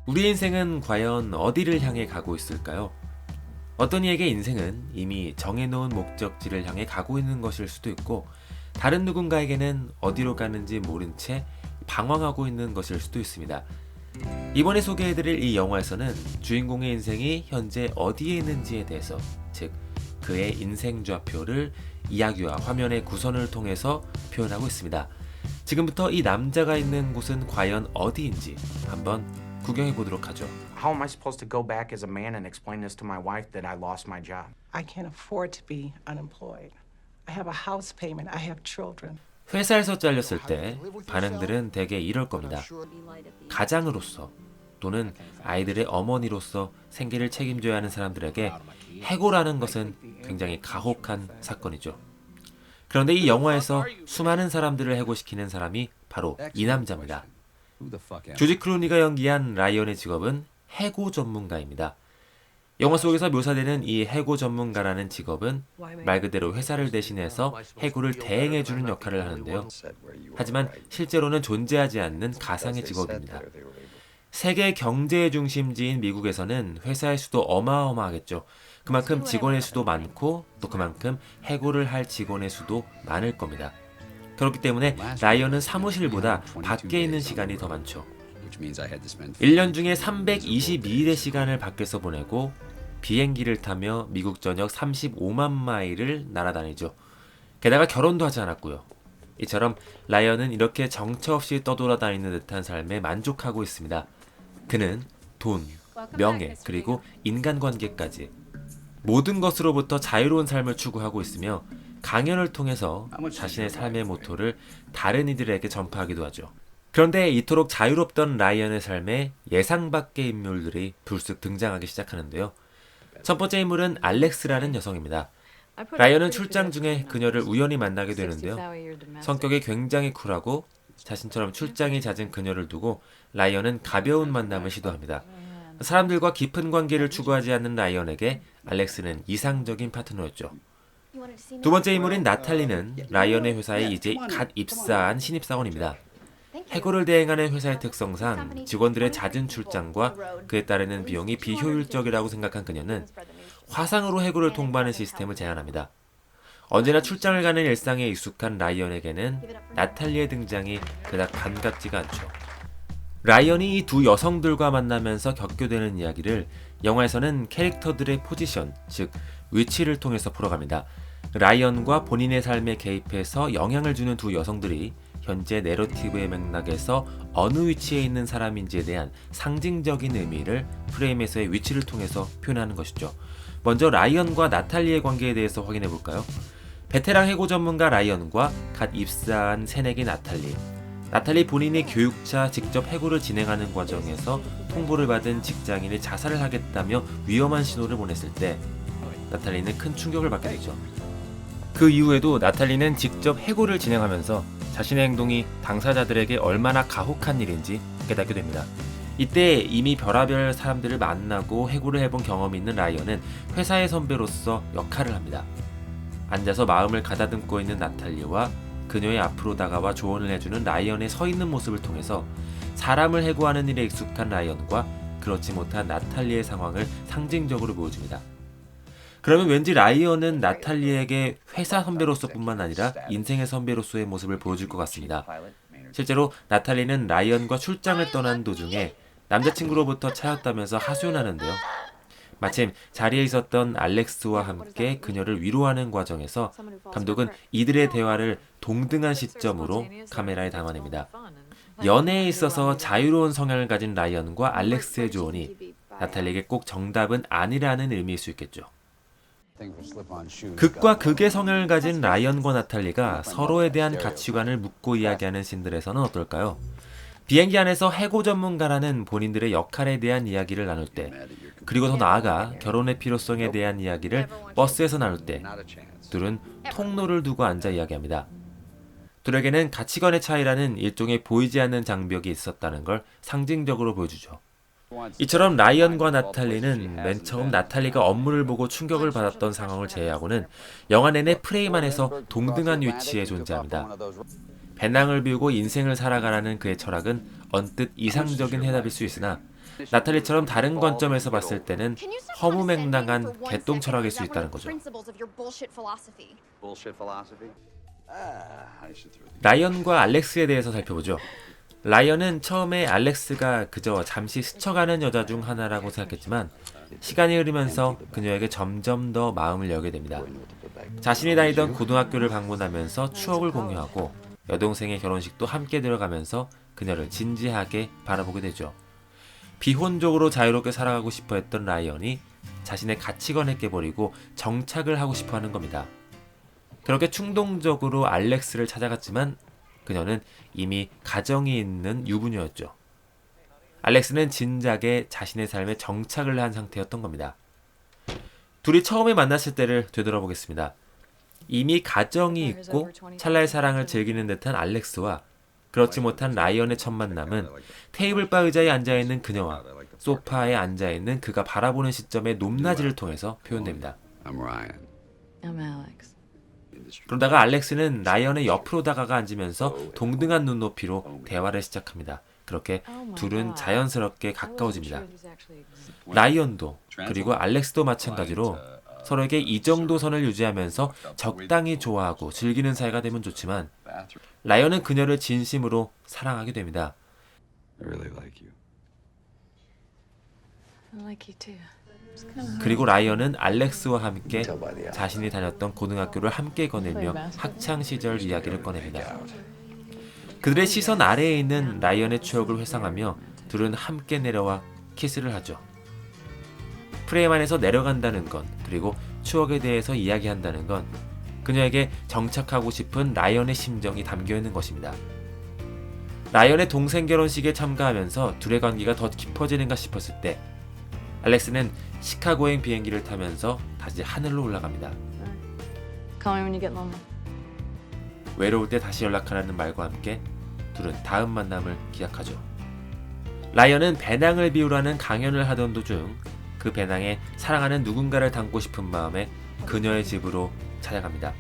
우리 인생은 과연 어디를 향해 가고 있을까요? 어떤 이에게 인생은 이미 정해놓은 목적지를 향해 가고 있는 것일 수도 있고, 다른 누군가에게는 어디로 가는지 모른 채 방황하고 있는 것일 수도 있습니다. 이번에 소개해드릴 이 영화에서는 주인공의 인생이 현재 어디에 있는지에 대해서, 즉 그의 인생 좌표를 이야기와 화면의 구선을 통해서 표현하고 있습니다. 지금부터 이 남자가 있는 곳은 과연 어디인지 한번 구경해 보도록 하죠. How am I supposed to go back as a man and explain this to my wife that I lost my job? I can't afford to be unemployed. I have a house payment. I have children. 회사에서 잘렸을 때 반응들은 대개 이럴 겁니다. 가장으로서 또는 아이들의 어머니로서 생계를 책임져야 하는 사람들에게 해고라는 것은 굉장히 가혹한 사건이죠. 그런데 이 영화에서 수많은 사람들을 해고시키는 사람이 바로 이 남자입니다. 조지 클루니가 연기한 라이언의 직업은 해고 전문가입니다. 영화 속에서 묘사되는 이 해고 전문가라는 직업은 말 그대로 회사를 대신해서 해고를 대행해주는 역할을 하는데요. 하지만 실제로는 존재하지 않는 가상의 직업입니다. 세계 경제의 중심지인 미국에서는 회사의 수도 어마어마하겠죠. 그만큼 직원의 수도 많고 또 그만큼 해고를 할 직원의 수도 많을 겁니다. 그렇기 때문에 라이언은 사무실보다 밖에 있는 시간이 더 많죠. 1년 중에 322일의 시간을 밖에서 보내고 비행기를 타며 미국 전역 35만 마일을 날아다니죠. 게다가 결혼도 하지 않았고요. 이처럼 라이언은 이렇게 정처 없이 떠돌아다니는 듯한 삶에 만족하고 있습니다. 그는 돈, 명예, 그리고 인간관계까지 모든 것으로부터 자유로운 삶을 추구하고 있으며 강연을 통해서 자신의 삶의 모토를 다른 이들에게 전파하기도 하죠. 그런데 이토록 자유롭던 라이언의 삶에 예상 밖의 인물들이 불쑥 등장하기 시작하는데요. 첫 번째 인물은 알렉스라는 여성입니다. 라이언은 출장 중에 그녀를 우연히 만나게 되는데요. 성격이 굉장히 쿨하고 자신처럼 출장이 잦은 그녀를 두고 라이언은 가벼운 만남을 시도합니다. 사람들과 깊은 관계를 추구하지 않는 라이언에게 알렉스는 이상적인 파트너였죠. 두 번째 인물인 나탈리는 라이언의 회사에 이제 갓 입사한 신입사원입니다. 해고를 대행하는 회사의 특성상 직원들의 잦은 출장과 그에 따르는 비용이 비효율적이라고 생각한 그녀는 화상으로 해고를 통보하는 시스템을 제안합니다. 언제나 출장을 가는 일상에 익숙한 라이언에게는 나탈리의 등장이 그닥 반갑지가 않죠. 라이언이 이 두 여성들과 만나면서 겪게 되는 이야기를 영화에서는 캐릭터들의 포지션, 즉 위치를 통해서 풀어갑니다. 라이언과 본인의 삶에 개입해서 영향을 주는 두 여성들이 현재 내러티브의 맥락에서 어느 위치에 있는 사람인지에 대한 상징적인 의미를 프레임에서의 위치를 통해서 표현하는 것이죠. 먼저 라이언과 나탈리의 관계에 대해서 확인해 볼까요? 베테랑 해고 전문가 라이언과 갓 입사한 새내기 나탈리. 나탈리 본인이 교육자 직접 해고를 진행하는 과정에서 통보를 받은 직장인이 자살을 하겠다며 위험한 신호를 보냈을 때 나탈리는 큰 충격을 받게 되죠. 그 이후에도 나탈리는 직접 해고를 진행하면서 자신의 행동이 당사자들에게 얼마나 가혹한 일인지 깨닫게 됩니다. 이때 이미 별의별 사람들을 만나고 해고를 해본 경험이 있는 라이언은 회사의 선배로서 역할을 합니다. 앉아서 마음을 가다듬고 있는 나탈리와 그녀의 앞으로 다가와 조언을 해주는 라이언의 서 있는 모습을 통해서 사람을 해고하는 일에 익숙한 라이언과 그렇지 못한 나탈리의 상황을 상징적으로 보여줍니다. 그러면 왠지 라이언은 나탈리에게 회사 선배로서 뿐만 아니라 인생의 선배로서의 모습을 보여줄 것 같습니다. 실제로 나탈리는 라이언과 출장을 떠난 도중에 남자친구로부터 차였다면서 하소연하는데요. 마침 자리에 있었던 알렉스와 함께 그녀를 위로하는 과정에서 감독은 이들의 대화를 동등한 시점으로 카메라에 담아냅니다. 연애에 있어서 자유로운 성향을 가진 라이언과 알렉스의 조언이 나탈리에게 꼭 정답은 아니라는 의미일 수 있겠죠. 극과 극의 성향을 가진 라이언과 나탈리가 서로에 대한 가치관을 묻고 이야기하는 씬들에서는 어떨까요? 비행기 안에서 해고 전문가라는 본인들의 역할에 대한 이야기를 나눌 때, 그리고 더 나아가 결혼의 필요성에 대한 이야기를 버스에서 나눌 때 둘은 통로를 두고 앉아 이야기합니다. 둘에게는 가치관의 차이라는 일종의 보이지 않는 장벽이 있었다는 걸 상징적으로 보여주죠. 이처럼 라이언과 나탈리는 맨 처음 나탈리가 업무를 보고 충격을 받았던 상황을 제외하고는 영화 내내 프레임 안에서 동등한 위치에 존재합니다. 배낭을 비우고 인생을 살아가라는 그의 철학은 언뜻 이상적인 해답일 수 있으나 나탈리처럼 다른 관점에서 봤을 때는 허무맹랑한 개똥 철학일 수 있다는 거죠. 라이언과 알렉스에 대해서 살펴보죠. 라이언은 처음에 알렉스가 그저 잠시 스쳐가는 여자 중 하나라고 생각했지만 시간이 흐르면서 그녀에게 점점 더 마음을 열게 됩니다. 자신이 다니던 고등학교를 방문하면서 추억을 공유하고 여동생의 결혼식도 함께 들어가면서 그녀를 진지하게 바라보게 되죠. 비혼족으로 자유롭게 살아가고 싶어 했던 라이언이 자신의 가치관을 깨버리고 정착을 하고 싶어 하는 겁니다. 그렇게 충동적으로 알렉스를 찾아갔지만 그녀는 이미 가정이 있는 유부녀였죠. 알렉스는 진작에 자신의 삶에 정착을 한 상태였던 겁니다. 둘이 처음에 만났을 때를 되돌아보겠습니다. 이미 가정이 있고 찰나의 사랑을 즐기는 듯한 알렉스와 그렇지 못한 라이언의 첫 만남은 테이블바 의자에 앉아있는 그녀와 소파에 앉아있는 그가 바라보는 시점의 높낮이를 통해서 표현됩니다. I'm Ryan. I'm Alex. 그러다가 알렉스는 라이언의 옆으로 다가가 앉으면서 동등한 눈높이로 대화를 시작합니다. 그렇게 둘은 자연스럽게 가까워집니다. 라이언도 그리고 알렉스도 마찬가지로 서로에게 이 정도 선을 유지하면서 적당히 좋아하고 즐기는 사이가 되면 좋지만 라이언은 그녀를 진심으로 사랑하게 됩니다. I really like you. I like you too. 그리고 라이언은 알렉스와 함께 자신이 다녔던 고등학교를 함께 거닐며 학창시절 이야기를 꺼냅니다. 그들의 시선 아래에 있는 라이언의 추억을 회상하며 둘은 함께 내려와 키스를 하죠. 프레임 안에서 내려간다는 건, 그리고 추억에 대해서 이야기한다는 건 그녀에게 정착하고 싶은 라이언의 심정이 담겨있는 것입니다. 라이언의 동생 결혼식에 참가하면서 둘의 관계가 더 깊어지는가 싶었을 때 알렉스는 시카고행 비행기를 타면서 다시 하늘로 올라갑니다. Call me when you get lonely. 외로울 때 다시 연락하라는 말과 함께 둘은 다음 만남을 기약하죠. 라이언은 배낭을 비우라는 강연을 하던 도중 그 배낭에 사랑하는 누군가를 담고 싶은 마음에 그녀의 집으로 찾아갑니다.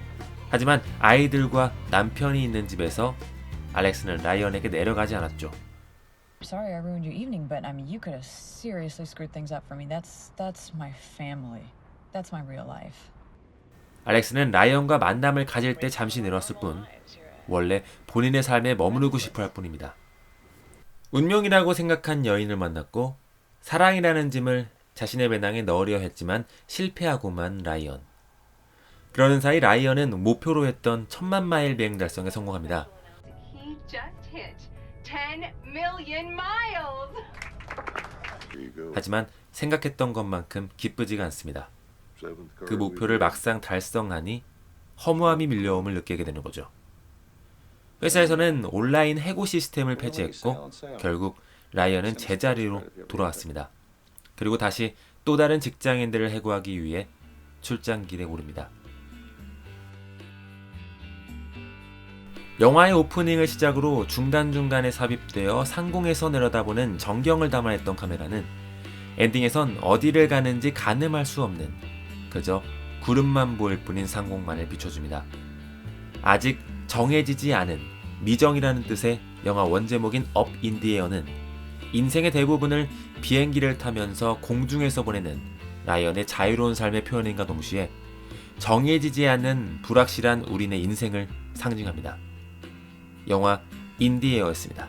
하지만 아이들과 남편이 있는 집에서 알렉스는 라이언에게 내려가지 않았죠. Sorry I ruined your evening, but I mean, you could have seriously screwed things up for me. That's my family. That's my real life. 알렉스는 라이언과 만남을 가질 때 잠시 늘었을 뿐 원래 본인의 삶에 머무르고 싶어 할 뿐입니다. 운명이라고 생각한 여인을 만났고 사랑이라는 짐을 자신의 배낭에 넣으려 했지만 실패하고만 라이언. 그러는 사이 라이언은 목표로 했던 1000만 마일 비행 달성에 성공합니다. He just hit 10 million miles. Here you go. 하지만 생각했던 것만큼 기쁘지가 않습니다. Seventh car 그 목표를 막상 달성하니 허무함이 밀려옴을 느끼게 되는 거죠. 회사에서는 온라인 해고 시스템을 폐지했고 결국 라이언은 제자리로 돌아왔습니다. 그리고 다시 또 다른 직장인들을 해고하기 위해 출장길에 오릅니다. 영화의 오프닝을 시작으로 중간중간에 삽입되어 상공에서 내려다보는 전경을 담아냈던 카메라는 엔딩에선 어디를 가는지 가늠할 수 없는 그저 구름만 보일 뿐인 상공만을 비춰줍니다. 아직 정해지지 않은 미정이라는 뜻의 영화 원제목인 업 인디에어는 인생의 대부분을 비행기를 타면서 공중에서 보내는 라이언의 자유로운 삶의 표현인과 동시에 정해지지 않는 불확실한 우리네 인생을 상징합니다. 영화 인디에어였습니다.